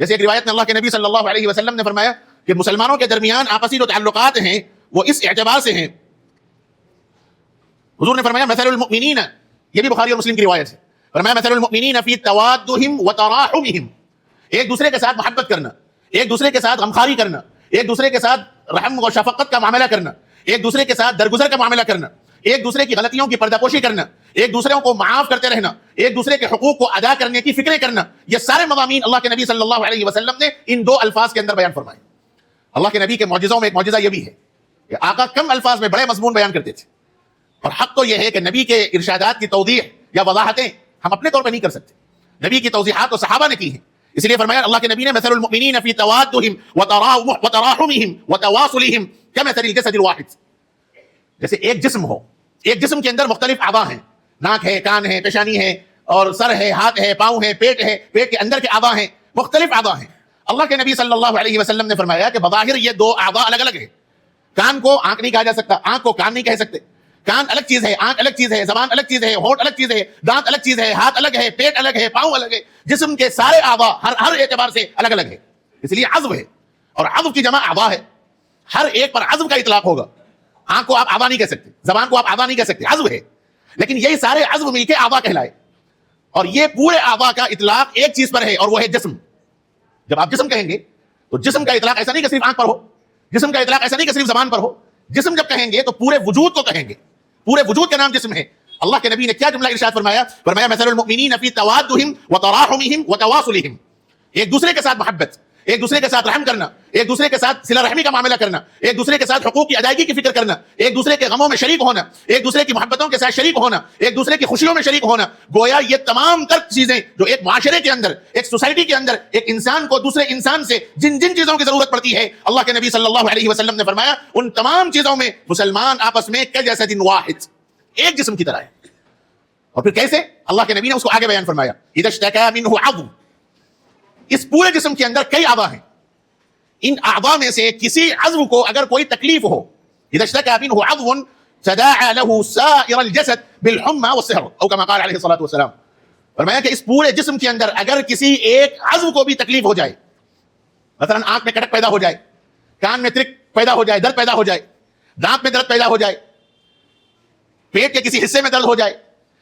جیسے ایک روایت میں اللہ کے نبی صلی اللہ علیہ وسلم نے فرمایا کہ مسلمانوں کے درمیان آپسی جو تعلقات ہیں وہ اس اعتبار سے ہیں. حضور نے فرمایا مثل المؤمنین، یہ بھی بخاری اور مسلم کی روایت ہے، فرمایا مثل المؤمنین فی توادہم وتراحمہم، ایک دوسرے کے ساتھ محبت کرنا، ایک دوسرے کے ساتھ غمخواری کرنا، ایک دوسرے کے ساتھ رحم و شفقت کا معاملہ کرنا، ایک دوسرے کے ساتھ درگزر کا معاملہ کرنا، ایک دوسرے کی غلطیوں کی پردہ پوشی کرنا، ایک دوسرے کو معاف کرتے رہنا، ایک دوسرے کے حقوق کو ادا کرنے کی فکریں کرنا، یہ سارے مضامین اللہ کے نبی صلی اللہ علیہ وسلم نے ان دو الفاظ کے اندر بیان فرمائے. اللہ کے نبی کے معجزوں میں ایک معجزہ یہ بھی ہے کہ آقا کم الفاظ میں بڑے مضمون بیان کرتے تھے، اور حق تو یہ ہے کہ نبی کے ارشادات کی توضیح یا وضاحتیں ہم اپنے طور پہ نہیں کر سکتے. نبی کی توضیحات تو صحابہ نے کی ہیں، اس لیے فرمایا اللہ کے نبی نے مثل المؤمنین فی توادہم وتراحمہم وتواصلہم کمثل الجسد الواحد. جیسے ایک جسم ہو، ایک جسم کے اندر مختلف اعضاء ہیں، ناک ہے، کان ہے، پیشانی ہے، اور سر ہے، ہاتھ ہے، پاؤں ہے، پیٹ ہے، پیٹ کے اندر کے اعضاء ہیں، مختلف اعضاء ہیں. اللہ کے نبی صلی اللہ علیہ وسلم نے فرمایا کہ بظاہر یہ دو اعضاء الگ الگ ہیں. کان کو آنکھ نہیں کہا جا سکتا، آنکھ کو کان نہیں کہہ سکتے. کان الگ چیز ہے، آنکھ الگ چیز ہے، زبان الگ چیز ہے، ہونٹ الگ چیز ہے، دانت الگ چیز ہے، ہاتھ الگ ہے، پیٹ الگ ہے، پاؤں الگ ہے. جسم کے سارے اعضاء ہر اعتبار سے الگ الگ ہے، اس لیے عضو ہے، اور عضو کی جمع اعضاء ہے. ہر ایک پر عضو کا اطلاق ہوگا. آنکھ کو آپ اعضاء نہیں کہہ سکتے، زبان کو آپ اعضاء نہیں کہہ سکتے، عضو ہے. لیکن یہی سارے عضو مل کے اعضاء کہلائے، اور یہ پورے اعضاء کا اطلاق ایک چیز پر ہے، اور وہ ہے جسم. جب آپ جسم کہیں گے تو جسم کا اطلاق ایسا نہیں کہ صرف آنکھ پر ہو، جسم کا اطلاق ایسا نہیں کہ صرف زبان پر ہو. جسم جب کہیں گے تو پورے وجود کو کہیں گے، پورے وجود کا نام جسم ہے. اللہ کے نبی نے کیا جملہ ارشاد فرمایا؟ فرمایا مثل المؤمنین فی توادہم وتراحمہم وتواصلہم، ایک دوسرے کے ساتھ محبت، ایک دوسرے کے ساتھ رحم کرنا، ایک دوسرے کے ساتھ صلہ رحمی کا معاملہ کرنا، ایک دوسرے کے ساتھ حقوق کی ادائیگی کی فکر کرنا، ایک دوسرے کے غموں میں شریک ہونا، ایک دوسرے کی محبتوں کے ساتھ شریک ہونا، ایک دوسرے کی خوشیوں میں شریک ہونا. گویا یہ تمام تر چیزیں جو ایک معاشرے کے اندر، ایک سوسائٹی کے اندر ایک انسان کو دوسرے انسان سے جن چیزوں کی ضرورت پڑتی ہے، اللہ کے نبی صلی اللہ علیہ وسلم نے فرمایا ان تمام چیزوں میں مسلمان آپس میں کجسد واحد، ایک جسم کی طرح ہے. اور پھر کیسے؟ اللہ کے نبی نے اس کو آگے بیان فرمایا اذا اشتکا منہ عضو، اس پورے جسم کے اندر کئی اعضاء ہیں، ان اعضاء میں سے کسی عضو کو اگر کوئی تکلیف ہو، اذا اشتکا منہ عضو تداعى له سائر الجسد بالحمى والسهر او كما قال علیہ الصلوۃ والسلام. فرمایا کہ اس پورے جسم کے اندر اگر کسی ایک عضو کو بھی تکلیف ہو جائے، مثلا آنکھ میں کٹک پیدا ہو جائے، کان میں ترک پیدا ہو جائے، درد پیدا ہو جائے، دانت میں درد پیدا ہو جائے، پیٹ کے کسی حصے میں درد ہو جائے،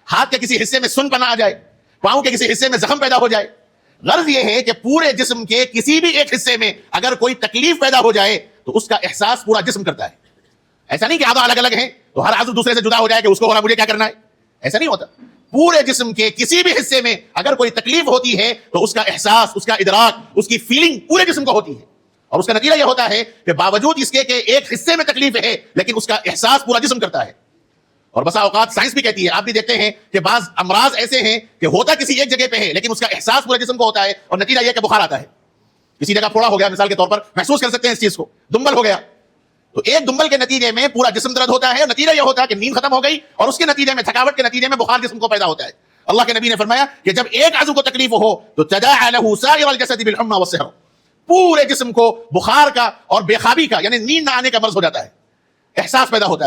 ہاتھ کے کسی حصے میں سن پنا آ جائے، پاؤں کے کسی حصے میں زخم پیدا ہو جائے، غرض یہ ہے کہ پورے جسم کے کسی بھی ایک حصے میں اگر کوئی تکلیف پیدا ہو جائے تو اس کا احساس پورا جسم کرتا ہے. ایسا نہیں کہ اعضاء الگ الگ ہیں تو ہر عضو دوسرے سے جدا ہو جائے کہ اس کو ہونا مجھے کیا کرنا ہے، ایسا نہیں ہوتا. پورے جسم کے کسی بھی حصے میں اگر کوئی تکلیف ہوتی ہے تو اس کا احساس، اس کا ادراک، اس کی فیلنگ پورے جسم کو ہوتی ہے. اور اس کا نتیجہ یہ ہوتا ہے کہ باوجود اس کے کہ ایک حصے میں تکلیف ہے لیکن اس کا احساس پورا جسم کرتا ہے. اور بسا اوقات سائنس بھی کہتی ہے، آپ بھی دیکھتے ہیں کہ بعض امراض ایسے ہیں کہ ہوتا کسی ایک جگہ پہ ہے لیکن اس کا احساس پورے جسم کو ہوتا ہے، اور نتیجہ یہ کہ بخار آتا ہے. کسی جگہ پھوڑا ہو گیا مثال کے طور پر، محسوس کر سکتے ہیں اس چیز کو، دمبل ہو گیا تو ایک دمبل کے نتیجے میں پورا جسم درد ہوتا ہے، اور نتیجہ یہ ہوتا ہے کہ نیند ختم ہو گئی، اور اس کے نتیجے میں تھکاوٹ کے نتیجے میں بخار جسم کو پیدا ہوتا ہے. اللہ کے نبی نے فرمایا کہ جب ایک عضو کو تکلیف ہو تو تداعى له سائر الجسد بالحمى والسهر، پورے جسم کو بخار کا اور بے خوابی کا یعنی نیند نہ آنے کا مرض ہو جاتا ہے، احساس پیدا ہوتا ہے.